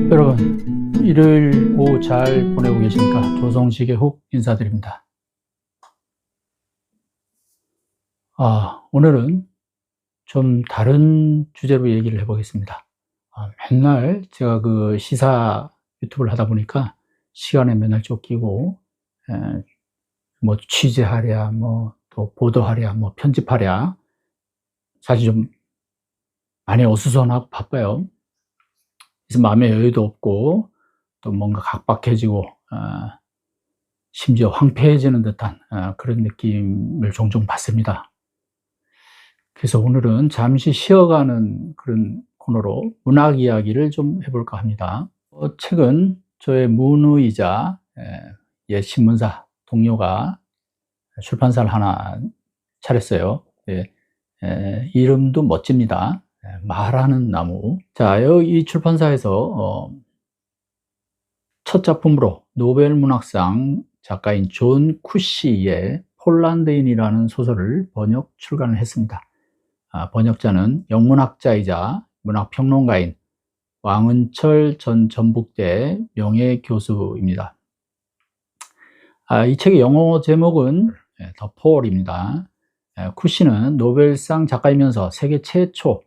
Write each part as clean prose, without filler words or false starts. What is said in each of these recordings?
여러분, 일요일 오후 잘 보내고 계십니까? 조성식의 훅 인사드립니다. 오늘은 좀 다른 주제로 얘기를 해보겠습니다. 맨날 제가 그 시사 유튜브를 하다 보니까 시간에 맨날 쫓기고, 뭐 취재하랴, 뭐 또 보도하랴, 뭐 편집하랴, 사실 좀 많이 어수선하고 바빠요. 그래서 마음의 여유도 없고, 또 뭔가 각박해지고, 심지어 황폐해지는 듯한 그런 느낌을 종종 받습니다. 그래서 오늘은 잠시 쉬어가는 그런 코너로 문학 이야기를 좀 해볼까 합니다. 최근 저의 문의이자 옛 신문사 동료가 출판사를 하나 차렸어요. 이름도 멋집니다. 말하는 나무. 자, 이 출판사에서 첫 작품으로 노벨 문학상 작가인 존 쿠시의 폴란드인이라는 소설을 번역 출간을 했습니다. 번역자는 영문학자이자 문학평론가인 왕은철 전 전북대 명예교수입니다. 이 책의 영어 제목은 더 폴입니다. 쿠시는 노벨상 작가이면서 세계 최초로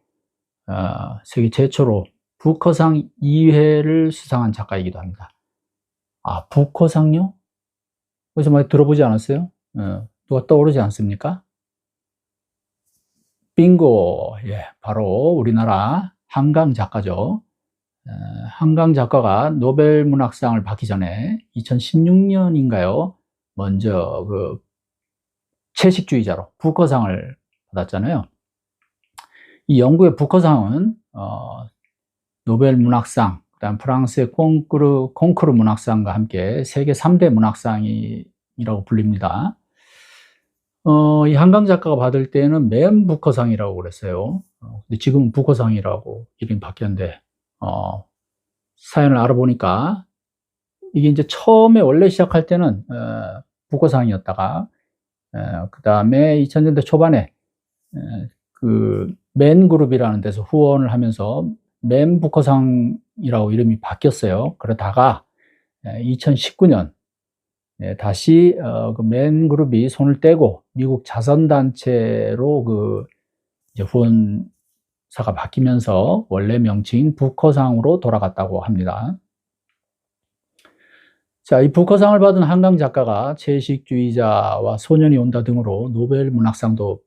부커상 2회를 수상한 작가이기도 합니다. 부커상요? 어디서 많이 들어보지 않았어요? 누가 떠오르지 않습니까? 빙고! 바로 우리나라 한강 작가죠. 한강 작가가 노벨 문학상을 받기 전에 2016년인가요? 먼저 그 채식주의자로 부커상을 받았잖아요. 이 영국의 부커상은 노벨 문학상, 그다음 프랑스의 콩쿠르 문학상과 함께 세계 3대 문학상이라고 불립니다. 이 한강 작가가 받을 때는 맨 부커상이라고 그랬어요. 근데 지금은 부커상이라고 이름이 바뀌었는데, 사연을 알아보니까 이게 이제 처음에 원래 시작할 때는 부커상이었다가, 그 다음에 2000년대 초반에 그 맨 그룹이라는 데서 후원을 하면서 맨 부커상이라고 이름이 바뀌었어요. 그러다가 2019년 다시 그 맨 그룹이 손을 떼고 미국 자선단체로 그 이제 후원사가 바뀌면서 원래 명칭인 부커상으로 돌아갔다고 합니다. 자, 이 부커상을 받은 한강 작가가 채식주의자와 소년이 온다 등으로 노벨 문학상도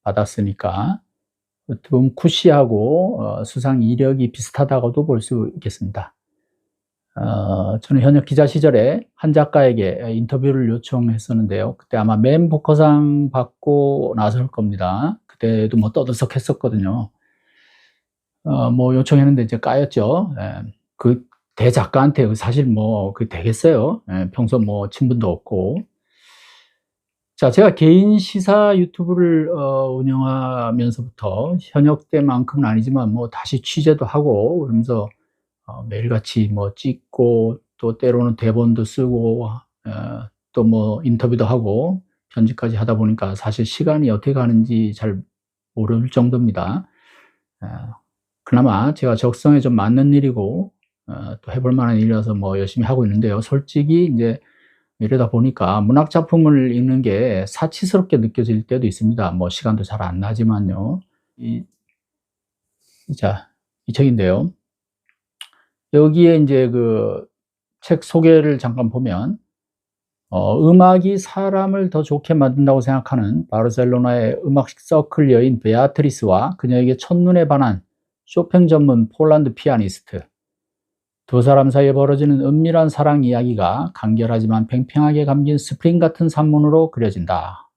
받았으니까 어떻게 보면 쿠시하고 수상 이력이 비슷하다고도 볼 수 있겠습니다. 저는 현역 기자 시절에 한 작가에게 인터뷰를 요청했었는데요. 그때 아마 맨 부커상 받고 나설 겁니다. 그때도 뭐 떠들썩했었거든요. 뭐 요청했는데 이제 까였죠. 그 대작가한테 사실 뭐 그 되겠어요. 평소 뭐 친분도 없고. 자, 제가 개인 시사 유튜브를 운영하면서부터 현역 때만큼은 아니지만 뭐 다시 취재도 하고 그러면서 매일같이 뭐 찍고 또 때로는 대본도 쓰고 또 뭐 인터뷰도 하고 편집까지 하다 보니까 사실 시간이 어떻게 가는지 잘 모를 정도입니다. 그나마 제가 적성에 좀 맞는 일이고 또 해볼 만한 일이라서 뭐 열심히 하고 있는데요. 솔직히 이제 이러다 보니까 문학 작품을 읽는 게 사치스럽게 느껴질 때도 있습니다. 뭐 시간도 잘 안 나지만요. 이 책인데요. 여기에 이제 그 책 소개를 잠깐 보면, 음악이 사람을 더 좋게 만든다고 생각하는 바르셀로나의 음악 서클 여인 베아트리스와 그녀에게 첫눈에 반한 쇼팽 전문 폴란드 피아니스트. 두 사람 사이에 벌어지는 은밀한 사랑 이야기가 간결하지만 팽팽하게 감긴 스프링 같은 산문으로 그려진다.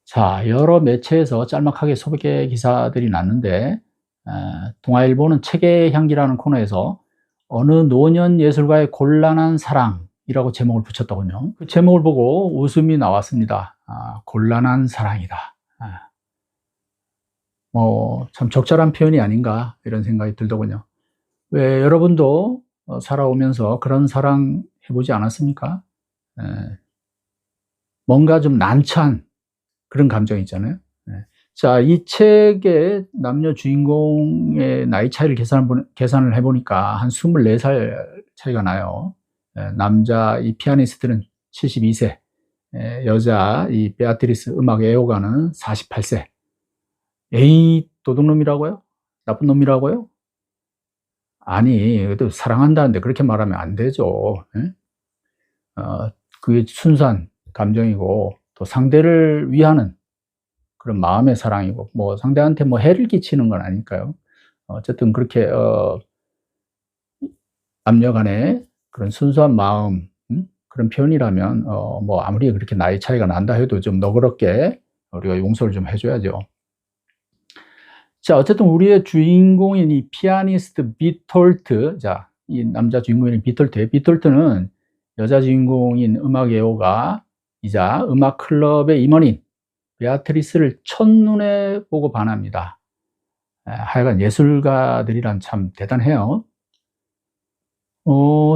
자, 여러 매체에서 짤막하게 소개 기사들이 났는데, 동아일보는 책의 향기라는 코너에서 어느 노년 예술가의 곤란한 사랑이라고 제목을 붙였더군요. 그 제목을 보고 웃음이 나왔습니다. 곤란한 사랑이다. 뭐 참 적절한 표현이 아닌가 이런 생각이 들더군요. 왜 여러분도 살아오면서 그런 사랑 해보지 않았습니까? 뭔가 좀 난처한 그런 감정이 있잖아요. 자, 이 책의 남녀 주인공의 나이 차이를 계산을 해보니까 한 24살 차이가 나요. 남자 이 피아니스트는 72세, 여자 이 베아트리스 음악 애호가는 48세. 에이, 도둑놈이라고요? 나쁜 놈이라고요? 아니, 그래도 사랑한다는데 그렇게 말하면 안 되죠. 그게 순수한 감정이고, 또 상대를 위하는 그런 마음의 사랑이고, 뭐 상대한테 뭐 해를 끼치는 건 아니까요. 어쨌든 그렇게 남녀 간의 그런 순수한 마음, 그런 표현이라면 뭐 아무리 그렇게 나이 차이가 난다 해도 좀 너그럽게 우리가 용서를 좀 해줘야죠. 자, 어쨌든 우리의 주인공인 이 피아니스트 비톨트, 자, 이 남자 주인공인 비톨트는 여자 주인공인 음악 애호가이자 음악 클럽의 임원인 베아트리스를 첫눈에 보고 반합니다. 하여간 예술가들이란 참 대단해요.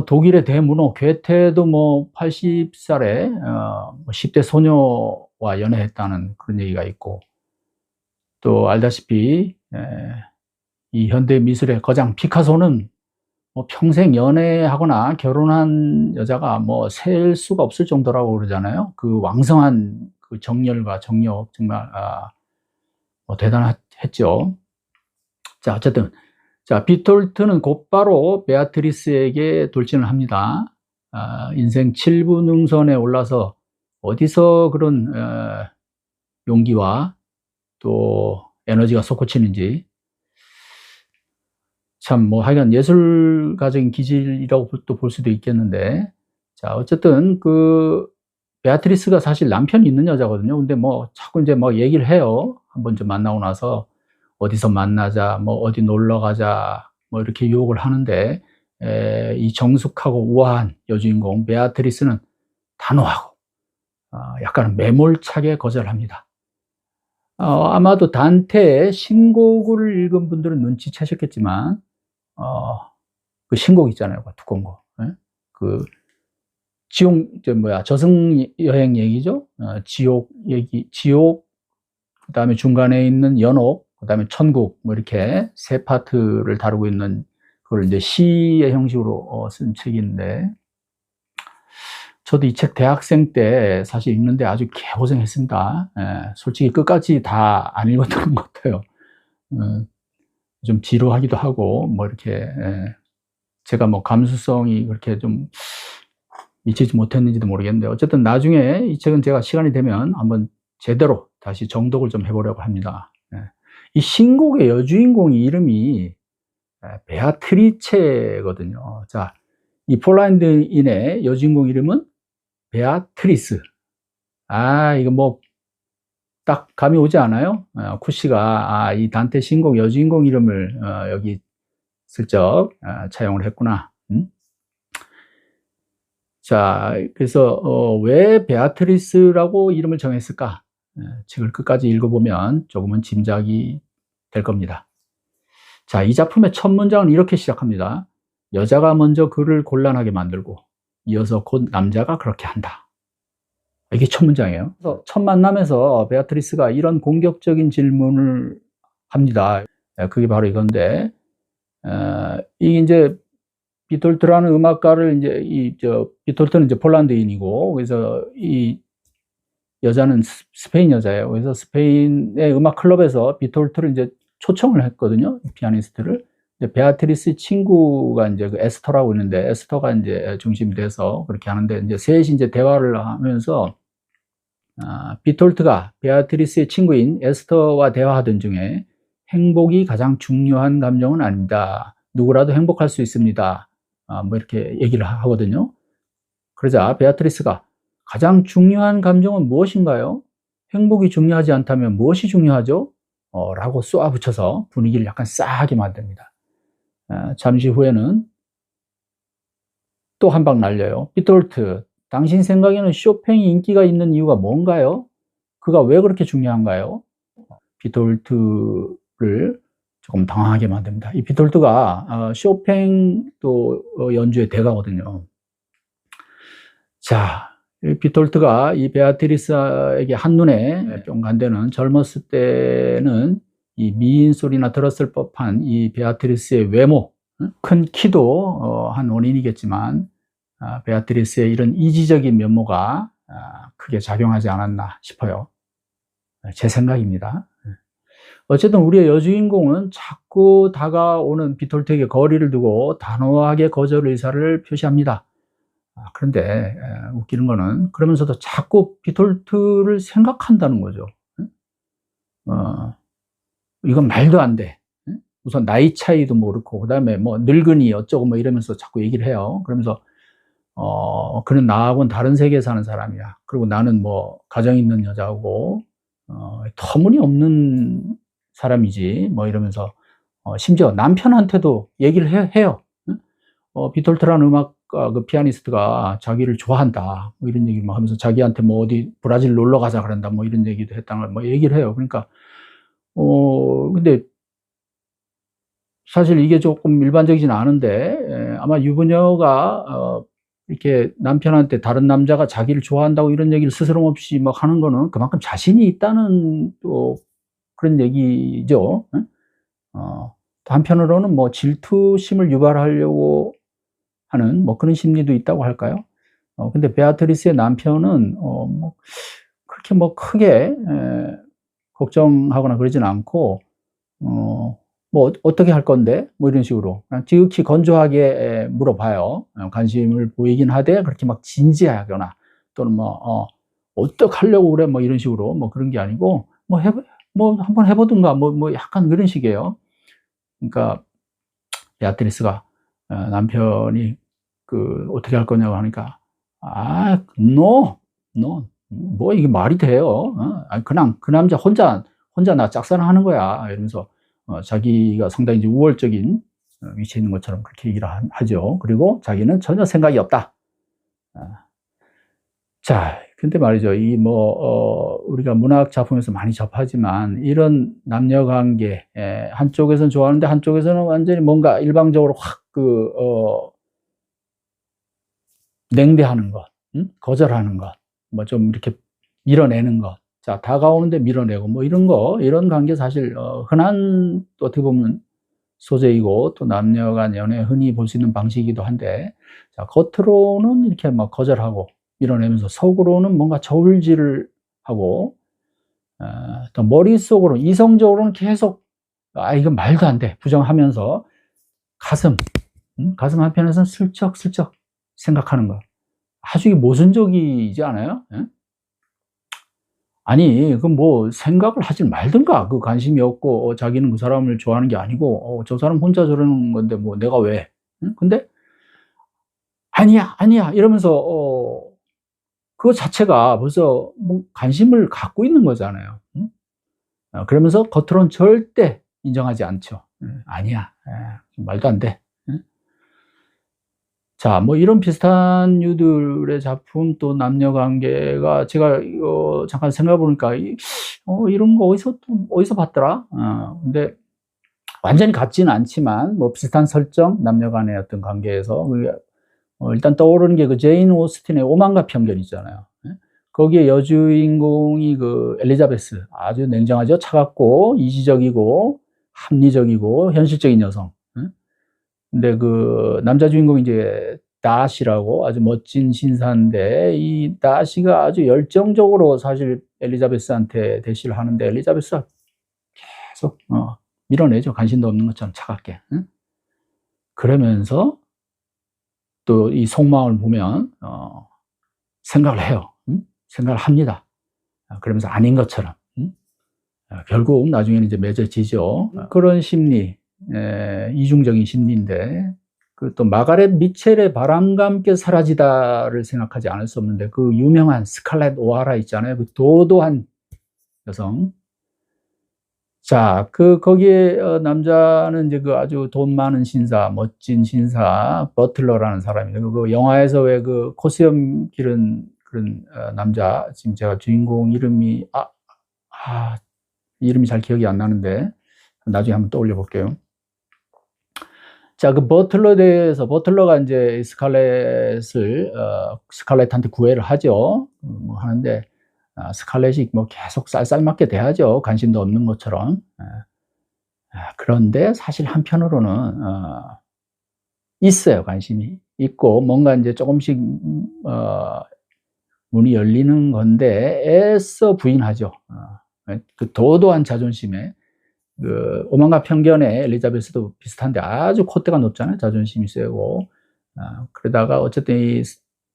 독일의 대문호 괴테도 뭐 80살에 10대 소녀와 연애했다는 그런 얘기가 있고, 또 알다시피 이 현대 미술의 거장 피카소는 뭐 평생 연애하거나 결혼한 여자가 뭐 셀 수가 없을 정도라고 그러잖아요. 그 왕성한 그 정열과 정력, 정말 뭐 대단했죠. 자, 어쨌든 자, 비톨트는 곧바로 베아트리스에게 돌진을 합니다. 인생 7부 능선에 올라서 어디서 그런 용기와 또 에너지가 솟구치는지 참 뭐 하여간 예술가적인 기질이라고 또 볼 수도 있겠는데, 자, 어쨌든 그 베아트리스가 사실 남편이 있는 여자거든요. 근데 뭐 자꾸 이제 막 얘기를 해요. 한번 좀 만나고 나서 어디서 만나자, 뭐 어디 놀러 가자, 뭐 이렇게 유혹을 하는데, 이 정숙하고 우아한 여주인공 베아트리스는 단호하고 약간 매몰차게 거절합니다. 아마도 단테의 신곡을 읽은 분들은 눈치채셨겠지만, 그 신곡 있잖아요. 그 두꺼운 거. 그 저승 여행 얘기죠. 지옥 얘기, 그 다음에 중간에 있는 연옥, 그 다음에 천국, 뭐 이렇게 세 파트를 다루고 있는 그걸 이제 시의 형식으로 쓴 책인데, 저도 이 책 대학생 때 사실 읽는데 아주 개고생했습니다. 솔직히 끝까지 다 안 읽었던 것 같아요. 좀 지루하기도 하고, 뭐 이렇게, 제가 뭐 감수성이 그렇게 좀 미치지 못했는지도 모르겠는데, 어쨌든 나중에 이 책은 제가 시간이 되면 한번 제대로 다시 정독을 좀 해보려고 합니다. 이 신곡의 여주인공의 이름이 베아트리체거든요. 자, 이 폴란드인의 여주인공 이름은 베아트리스. 이거 뭐 딱 감이 오지 않아요? 쿠시가 이 단테 신곡 여주인공 이름을 여기 슬쩍 차용을 했구나. 자, 그래서 왜 베아트리스라고 이름을 정했을까? 책을 끝까지 읽어보면 조금은 짐작이 될 겁니다. 자, 이 작품의 첫 문장은 이렇게 시작합니다. 여자가 먼저 그를 곤란하게 만들고 이어서 곧 남자가 그렇게 한다. 이게 첫 문장이에요. 그래서 첫 만남에서 베아트리스가 이런 공격적인 질문을 합니다. 그게 바로 이건데, 이게 이제 비톨트라는 음악가를 비톨트는 이제 폴란드인이고, 그래서 이 여자는 스페인 여자예요. 그래서 스페인의 음악 클럽에서 비톨트를 이제 초청을 했거든요. 피아니스트를. 베아트리스 친구가 이제 그 에스터라고 있는데, 에스터가 이제 중심이 돼서 그렇게 하는데, 이제 셋이 이제 대화를 하면서, 비톨트가 베아트리스의 친구인 에스터와 대화하던 중에 행복이 가장 중요한 감정은 아닙니다. 누구라도 행복할 수 있습니다. 뭐 이렇게 얘기를 하거든요. 그러자 베아트리스가 가장 중요한 감정은 무엇인가요? 행복이 중요하지 않다면 무엇이 중요하죠? 라고 쏘아붙여서 분위기를 약간 싸하게 만듭니다. 잠시 후에는 또 한 방 날려요. 비톨트, 당신 생각에는 쇼팽이 인기가 있는 이유가 뭔가요? 그가 왜 그렇게 중요한가요? 비톨트를 조금 당황하게 만듭니다. 이 비톨트가 쇼팽 또 연주의 대가거든요. 자, 비톨트가 이 베아트리스에게 한눈에 뿅 간 데는 젊었을 때는 이 미인 소리나 들었을 법한 이 베아트리스의 외모, 큰 키도 한 원인이겠지만 베아트리스의 이런 이지적인 면모가 크게 작용하지 않았나 싶어요. 제 생각입니다. 어쨌든 우리의 여주인공은 자꾸 다가오는 비톨트에게 거리를 두고 단호하게 거절 의사를 표시합니다. 그런데 웃기는 거는 그러면서도 자꾸 비톨트를 생각한다는 거죠. 이건 말도 안 돼. 우선 나이 차이도 모르고 그다음에 뭐 늙은이 어쩌고 뭐 이러면서 자꾸 얘기를 해요. 그러면서 그는 나하고는 다른 세계에 사는 사람이야. 그리고 나는 뭐 가정 있는 여자고 터무니없는 사람이지 뭐 이러면서 심지어 남편한테도 얘기를 해요. 비톨트라는 음악가 그 피아니스트가 자기를 좋아한다 뭐 이런 얘기를 하면서 자기한테 뭐 어디 브라질 놀러 가자 그런다 뭐 이런 얘기도 했다는 걸 뭐 얘기를 해요. 그러니까 근데 사실 이게 조금 일반적이진 않은데 아마 유부녀가 이렇게 남편한테 다른 남자가 자기를 좋아한다고 이런 얘기를 스스럼 없이 막 하는 거는 그만큼 자신이 있다는 또 그런 얘기죠. 한편으로는 뭐 질투심을 유발하려고 하는 뭐 그런 심리도 있다고 할까요? 근데 베아트리스의 남편은 뭐 그렇게 뭐 크게 걱정하거나 그러진 않고 뭐 어떻게 할 건데? 뭐 이런 식으로 그냥 지극히 건조하게 물어봐요. 관심을 보이긴 하되 그렇게 막 진지하거나 또는 뭐 어떡하려고 그래? 뭐 이런 식으로 뭐 그런 게 아니고 뭐 한번 해보든가 뭐 약간 그런 식이에요. 그러니까 베아트리스가 남편이 그 어떻게 할 거냐고 하니까 no, 뭐 이게 말이 돼요? 그냥 그 남자 혼자 나 짝사랑하는 거야 이러면서 자기가 상당히 이제 우월적인 위치에 있는 것처럼 그렇게 얘기를 하죠. 그리고 자기는 전혀 생각이 없다. 자, 근데 말이죠. 이 우리가 문학 작품에서 많이 접하지만 이런 남녀 관계, 한쪽에서는 좋아하는데 한쪽에서는 완전히 뭔가 일방적으로 확 냉대하는 것, 거절하는 것, 뭐 좀 이렇게 밀어내는 것. 자, 다가오는데 밀어내고 뭐 이런 관계 사실 흔한 또 어떻게 보면 소재이고 또 남녀 간 연애 흔히 볼 수 있는 방식이기도 한데, 자, 겉으로는 이렇게 막 거절하고 밀어내면서 속으로는 뭔가 저울질을 하고 또 머릿속으로 이성적으로는 계속 이건 말도 안 돼 부정하면서 가슴 한편에서는 슬쩍슬쩍 생각하는 거. 아주 모순적이지 않아요? 예? 아니, 그 뭐 생각을 하지 말든가. 그 관심이 없고 자기는 그 사람을 좋아하는 게 아니고 저 사람 혼자 저러는 건데 뭐 내가 왜? 응? 근데 아니야 이러면서 그거 자체가 벌써 뭐 관심을 갖고 있는 거잖아요. 응? 그러면서 겉으로는 절대 인정하지 않죠. 아니야, 말도 안 돼. 응? 자, 뭐 이런 비슷한 류들의 작품 또 남녀 관계가 제가 잠깐 생각해 보니까 이런 거 어디서 봤더라? 근데 완전히 같지는 않지만 뭐 비슷한 설정, 남녀 간의 어떤 관계에서 일단 떠오르는 게 그 제인 오스틴의 오만과 편견 있잖아요. 거기에 여주인공이 그 엘리자베스, 아주 냉정하죠. 차갑고 이지적이고 합리적이고 현실적인 여성. 근데 그 남자 주인공이 이제 다시라고 아주 멋진 신사인데 이 다시가 아주 열정적으로 사실 엘리자베스한테 대시를 하는데 엘리자베스가 계속 밀어내죠. 관심도 없는 것처럼 차갑게. 그러면서 또 이 속마음을 보면 생각을 해요. 생각을 합니다. 그러면서 아닌 것처럼. 결국 나중에는 이제 맺어지죠. 그런 심리, 이중적인 심리인데 그 또 마가렛 미첼의 바람과 함께 사라지다를 생각하지 않을 수 없는데 그 유명한 스칼렛 오하라 있잖아요. 그 도도한 여성. 자, 거기에 남자는 이제 그 아주 돈 많은 신사, 멋진 신사 버틀러라는 사람이에요. 그 영화에서 왜 그 코수염 기른 그런 남자, 지금 제가 주인공 이름이 이름이 잘 기억이 안 나는데 나중에 한번 떠올려 볼게요. 자, 그 버틀러에 대해서, 버틀러가 이제 스칼렛한테 구애를 하죠. 뭐 하는데, 스칼렛이 뭐 계속 쌀쌀맞게 대하죠. 관심도 없는 것처럼. 그런데 사실 한편으로는, 있어요. 관심이 있고, 뭔가 이제 조금씩, 문이 열리는 건데, 애써 부인하죠. 그 도도한 자존심에, 그 오만과 편견에 엘리자베스도 비슷한데 아주 콧대가 높잖아요. 자존심이 세고. 그러다가 어쨌든 이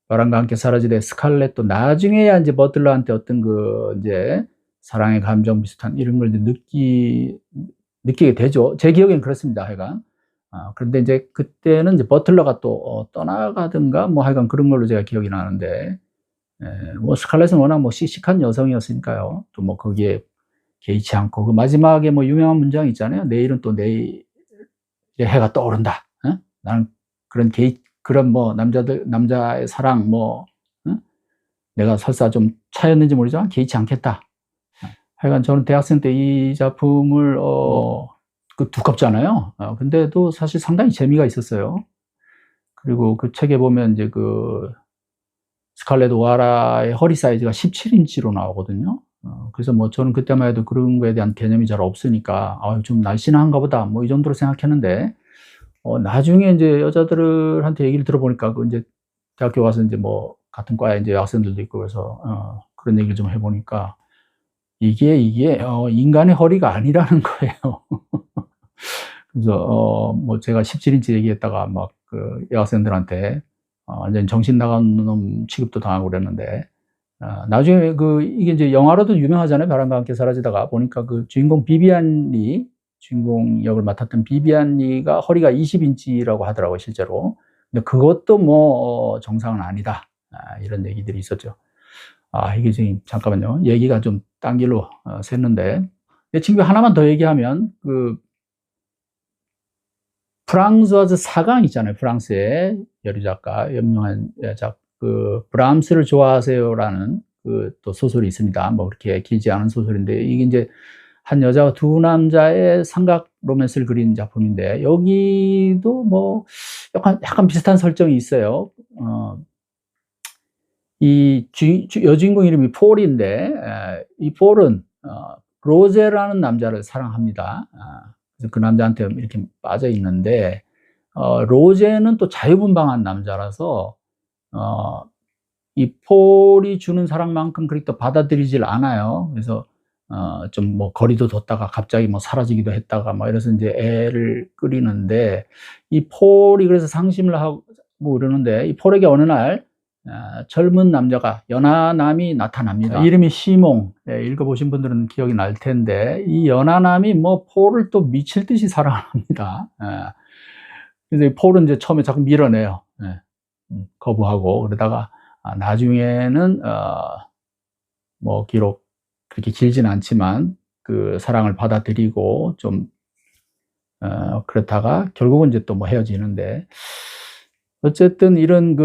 바람과 함께 사라지되 스칼렛도 나중에야 이제 버틀러한테 어떤 그 이제 사랑의 감정 비슷한 이런 걸 느끼게 되죠. 제 기억엔 그렇습니다. 하여간. 그런데 이제 그때는 이제 버틀러가 또 떠나가든가 뭐 하여간 그런 걸로 제가 기억이 나는데, 뭐 스칼렛은 워낙 뭐 씩씩한 여성이었으니까요. 또 뭐 거기에 개의치 않고, 그 마지막에 뭐 유명한 문장이 있잖아요. 내일은 또 내일 해가 떠오른다. 나는 그런 뭐 남자의 사랑 뭐, 내가 설사 좀 차였는지 모르지만 개의치 않겠다. 하여간 저는 대학생 때 이 작품을, 그 두껍잖아요. 근데도 사실 상당히 재미가 있었어요. 그리고 그 책에 보면 이제 그 스칼렛 오하라의 허리 사이즈가 17인치로 나오거든요. 그래서 뭐 저는 그때만 해도 그런 거에 대한 개념이 잘 없으니까, 좀 날씬한가 보다, 뭐 이 정도로 생각했는데, 나중에 이제 여자들한테 얘기를 들어보니까, 그 이제 대학교 가서 이제 뭐 같은 과에 이제 학생들도 있고 그래서, 그런 얘기를 좀 해보니까, 이게, 인간의 허리가 아니라는 거예요. 그래서, 뭐 제가 17인치 얘기했다가 막 그 여학생들한테, 완전 정신 나간 놈 취급도 당하고 그랬는데, 나중에 이게 이제 영화로도 유명하잖아요. 바람과 함께 사라지다가 보니까 그 주인공 주인공 역을 맡았던 비비안 리가 허리가 20인치라고 하더라고요, 실제로. 근데 그것도 뭐, 정상은 아니다. 이런 얘기들이 있었죠. 이게 지금, 잠깐만요. 얘기가 좀 딴 길로, 샜는데. 내 친구 하나만 더 얘기하면, 프랑스와즈 사강 있잖아요. 프랑스의 여류 작가, 유명한 브람스를 좋아하세요라는 또 소설이 있습니다. 뭐 그렇게 길지 않은 소설인데, 이게 이제 한 여자와 두 남자의 삼각 로맨스를 그린 작품인데, 여기도 뭐 약간 비슷한 설정이 있어요. 이 여주인공 이름이 폴인데, 이 폴은 로제라는 남자를 사랑합니다. 그래서 그 남자한테 이렇게 빠져 있는데, 로제는 또 자유분방한 남자라서, 이 폴이 주는 사랑만큼 그렇게 또 받아들이질 않아요. 그래서, 좀 뭐 거리도 뒀다가 갑자기 뭐 사라지기도 했다가 뭐 이래서 이제 애를 끓이는데, 이 폴이 그래서 상심을 하고 그러는데, 이 폴에게 어느 날, 젊은 남자가, 연하남이 나타납니다. 이름이 시몽. 읽어보신 분들은 기억이 날 텐데, 이 연하남이 뭐 폴을 또 미칠 듯이 사랑을 합니다. 그래서 폴은 이제 처음에 자꾸 밀어내요. 거부하고. 그러다가, 나중에는, 뭐, 비록 그렇게 길진 않지만, 그 사랑을 받아들이고, 좀, 그렇다가 결국은 이제 또 뭐 헤어지는데, 어쨌든 이런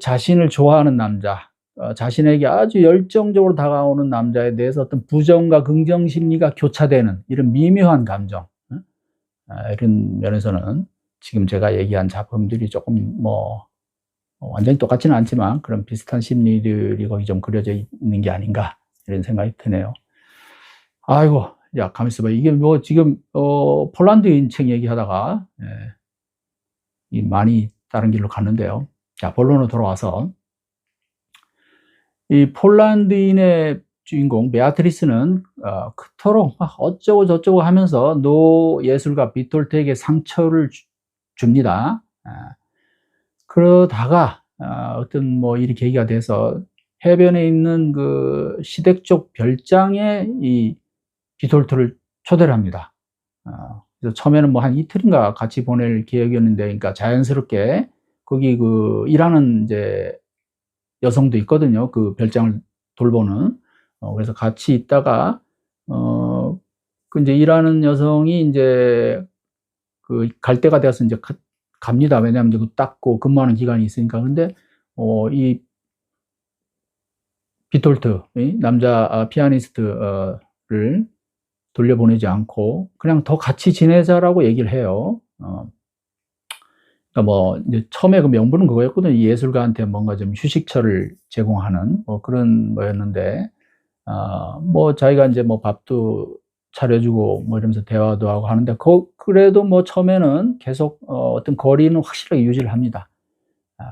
자신을 좋아하는 남자, 자신에게 아주 열정적으로 다가오는 남자에 대해서 어떤 부정과 긍정 심리가 교차되는 이런 미묘한 감정, 이런 면에서는 지금 제가 얘기한 작품들이 조금 뭐 완전히 똑같지는 않지만 그런 비슷한 심리들이 거기 좀 그려져 있는 게 아닌가 이런 생각이 드네요. 아이고, 야, 가만 있어봐. 이게 뭐 지금 폴란드인 책 얘기하다가 많이 다른 길로 갔는데요. 자, 본론으로 돌아와서, 이 폴란드인의 주인공 베아트리스는 그토록 막 어쩌고 저쩌고 하면서 노 예술가 비톨트에게 상처를 줍니다. 그러다가 어떤 뭐 일이 계기가 돼서 해변에 있는 그 시댁 쪽 별장에 이 비톨트를 초대를 합니다. 그래서 처음에는 뭐 한 이틀인가 같이 보낼 계획이었는데, 그러니까 자연스럽게 거기 일하는 이제 여성도 있거든요. 그 별장을 돌보는. 그래서 같이 있다가, 이제 일하는 여성이 이제 갈 때가 되어서 이제 갑니다. 왜냐하면 이제 닦고 근무하는 기간이 있으니까. 근데, 이 비톨트, 남자 피아니스트를 돌려보내지 않고 그냥 더 같이 지내자라고 얘기를 해요. 뭐 이제 처음에 그 명분은 그거였거든요. 이 예술가한테 뭔가 좀 휴식처를 제공하는 뭐 그런 거였는데, 뭐 자기가 이제 뭐 밥도 차려주고 뭐 이러면서 대화도 하고 하는데, 그래도 뭐 처음에는 계속 어떤 거리는 확실하게 유지를 합니다.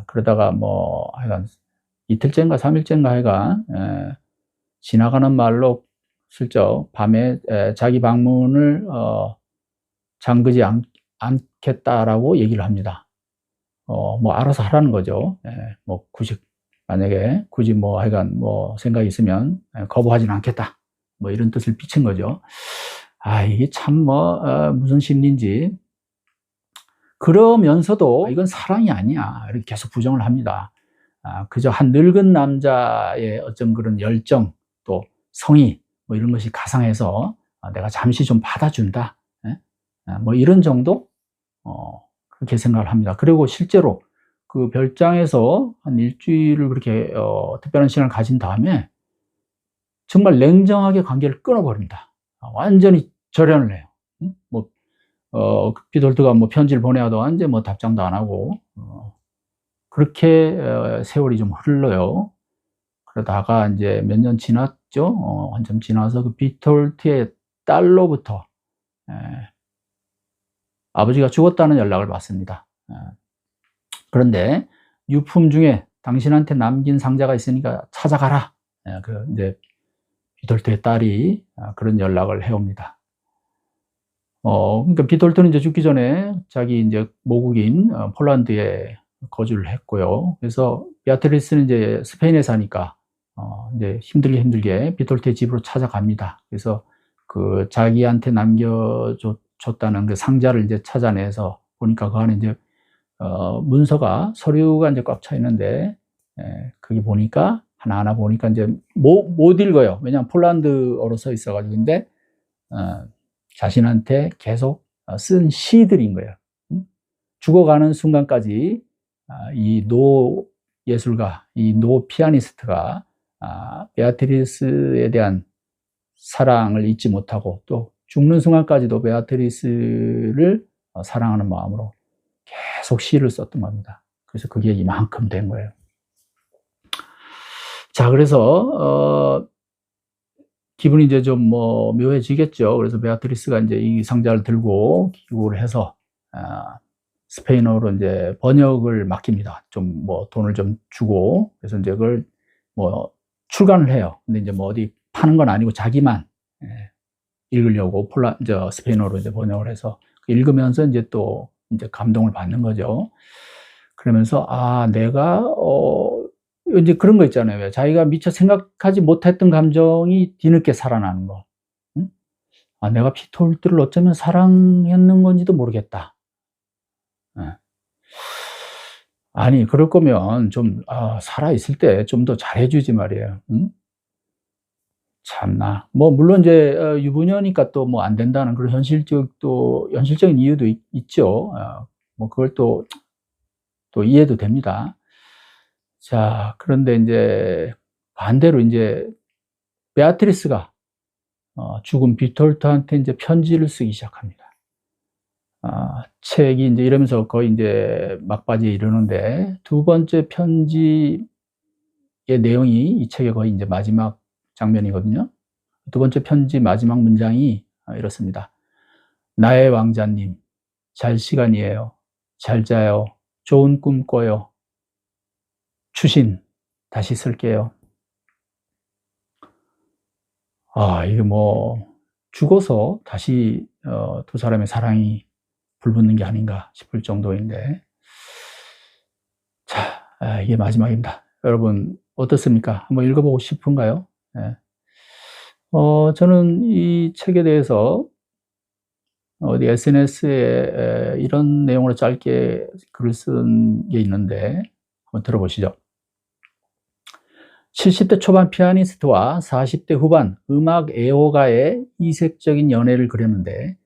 그러다가 뭐 하여간 이틀째인가 3일째인가 하여간 지나가는 말로 슬쩍 밤에 자기 방문을 잠그지 않겠다라고 얘기를 합니다. 뭐 알아서 하라는 거죠. 뭐 만약에 굳이 뭐 하여간 뭐 생각이 있으면 거부하지는 않겠다. 뭐 이런 뜻을 비친 거죠. 이게 참 뭐 무슨 심리인지. 그러면서도 이건 사랑이 아니야, 이렇게 계속 부정을 합니다. 그저 한 늙은 남자의 어떤 그런 열정, 또 성의, 뭐 이런 것이 가상해서 내가 잠시 좀 받아준다. 뭐 이런 정도? 그렇게 생각을 합니다. 그리고 실제로 그 별장에서 한 일주일을 그렇게 특별한 시간을 가진 다음에 정말 냉정하게 관계를 끊어버립니다. 완전히 절연을 해요. 뭐 비톨트가 뭐 편지를 보내와도 완전 뭐 답장도 안 하고, 그렇게 세월이 좀 흘러요. 그러다가 이제 몇 년 지났죠. 한참 지나서 그 비톨트의 딸로부터 아버지가 죽었다는 연락을 받습니다. 그런데 유품 중에 당신한테 남긴 상자가 있으니까 찾아가라. 그 이제 비톨트의 딸이 그런 연락을 해옵니다. 그러니까 비톨트는 이제 죽기 전에 자기 이제 모국인 폴란드에 거주를 했고요. 그래서 베아트리스는 이제 스페인에 사니까 이제 힘들게 비톨트의 집으로 찾아갑니다. 그래서 그 자기한테 남겨줬다는 그 상자를 이제 찾아내서 보니까 그 안에 이제 서류가 이제 꽉 차 있는데, 그게 보니까 하나하나 보니까 이제 못 읽어요. 왜냐하면 폴란드어로 써 있어가지고. 근데 자신한테 계속 쓴 시들인 거예요. 죽어가는 순간까지 이 노 예술가, 이 노 피아니스트가 베아트리스에 대한 사랑을 잊지 못하고, 또 죽는 순간까지도 베아트리스를 사랑하는 마음으로 계속 시를 썼던 겁니다. 그래서 그게 이만큼 된 거예요. 자, 그래서 기분이 이제 좀 뭐 묘해지겠죠. 그래서 베아트리스가 이제 이 상자를 들고 기구를 해서 스페인어로 이제 번역을 맡깁니다. 좀 뭐 돈을 좀 주고. 그래서 이제 그걸 뭐 출간을 해요. 근데 이제 뭐 어디 파는 건 아니고 자기만 읽으려고 스페인어로 이제 번역을 해서 읽으면서 이제 또 이제 감동을 받는 거죠. 그러면서 내가 이제 그런 거 있잖아요. 왜 자기가 미처 생각하지 못했던 감정이 뒤늦게 살아나는 거. 응? 내가 비톨트를 어쩌면 사랑했는 건지도 모르겠다. 아니, 그럴 거면 좀 살아있을 때 좀 더 잘해주지 말이에요. 응? 참나. 뭐 물론 이제 유부녀니까 또 뭐 안 된다는 그런 현실적인 이유도 있죠. 뭐 그걸 또 이해도 됩니다. 자, 그런데 이제 반대로 이제 베아트리스가 죽은 비톨트한테 이제 편지를 쓰기 시작합니다. 책이 이제 이러면서 거의 이제 막바지에 이르는데, 두 번째 편지의 내용이 이 책의 거의 이제 마지막 장면이거든요. 두 번째 편지 마지막 문장이 이렇습니다. 나의 왕자님, 잘 시간이에요. 잘 자요. 좋은 꿈 꿔요. 추신, 다시 쓸게요. 이게 뭐 죽어서 다시 두 사람의 사랑이 불붙는 게 아닌가 싶을 정도인데, 자, 이게 마지막입니다. 여러분 어떻습니까? 한번 읽어보고 싶은가요? 저는 이 책에 대해서 어디 SNS에 이런 내용으로 짧게 글을 쓴 게 있는데 한번 들어보시죠. 70대 초반 피아니스트와 40대 후반 음악 애호가의 이색적인 연애를 그렸는데,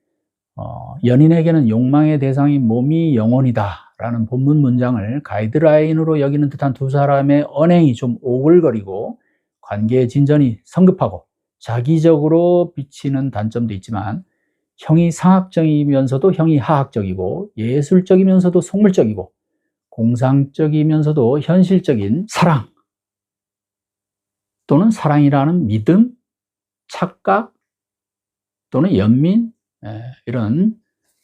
연인에게는 욕망의 대상인 몸이 영혼이다 라는 본문 문장을 가이드라인으로 여기는 듯한 두 사람의 언행이 좀 오글거리고, 관계의 진전이 성급하고 자기적으로 비치는 단점도 있지만, 형이 상학적이면서도 형이 하학적이고, 예술적이면서도 속물적이고, 공상적이면서도 현실적인 사랑 또는 사랑이라는 믿음, 착각 또는 연민, 이런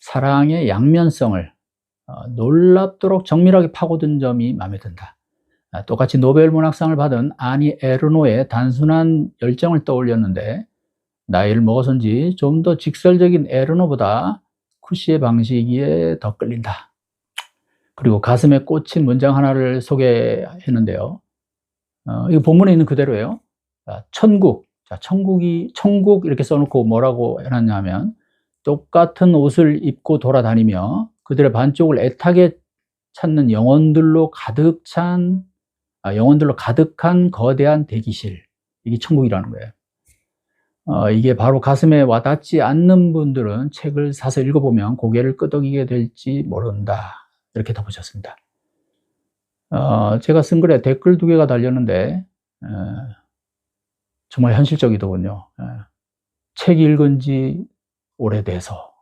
사랑의 양면성을 놀랍도록 정밀하게 파고든 점이 마음에 든다. 똑같이 노벨 문학상을 받은 아니 에르노의 단순한 열정을 떠올렸는데, 나이를 먹어서인지 좀 더 직설적인 에르노보다 쿠시의 방식에 더 끌린다. 그리고 가슴에 꽂힌 문장 하나를 소개했는데요. 이거 본문에 있는 그대로예요. 천국. 천국 이렇게 써놓고 뭐라고 해놨냐면, 똑같은 옷을 입고 돌아다니며 그들의 반쪽을 애타게 찾는 영혼들로 가득한 거대한 대기실. 이게 천국이라는 거예요. 이게 바로 가슴에 와닿지 않는 분들은 책을 사서 읽어보면 고개를 끄덕이게 될지 모른다. 이렇게 덧붙였습니다. 제가 쓴 글에 댓글 2개가 달렸는데, 정말 현실적이더군요. 책 읽은 지 오래돼서,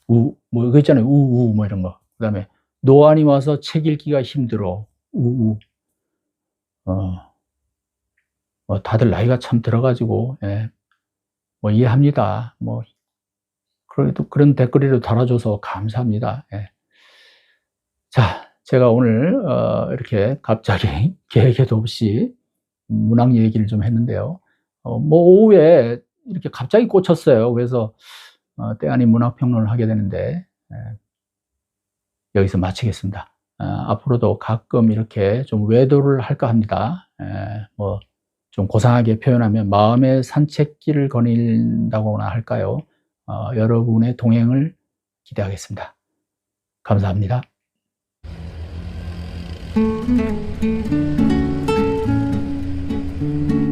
뭐, 이거 있잖아요. 뭐 이런 거. 그 다음에, 노안이 와서 책 읽기가 힘들어. 다들 나이가 참 들어가지고, 뭐 이해합니다. 뭐, 그래도 그런 댓글이라도 달아줘서 감사합니다. 자, 제가 오늘, 이렇게 갑자기 계획에도 없이 문학 얘기를 좀 했는데요. 뭐, 오후에 이렇게 갑자기 꽂혔어요. 그래서, 때 아닌 문학평론을 하게 되는데, 여기서 마치겠습니다. 앞으로도 가끔 이렇게 좀 외도를 할까 합니다. 뭐, 좀 고상하게 표현하면 마음의 산책길을 거닐다고나 할까요? 여러분의 동행을 기대하겠습니다. 감사합니다.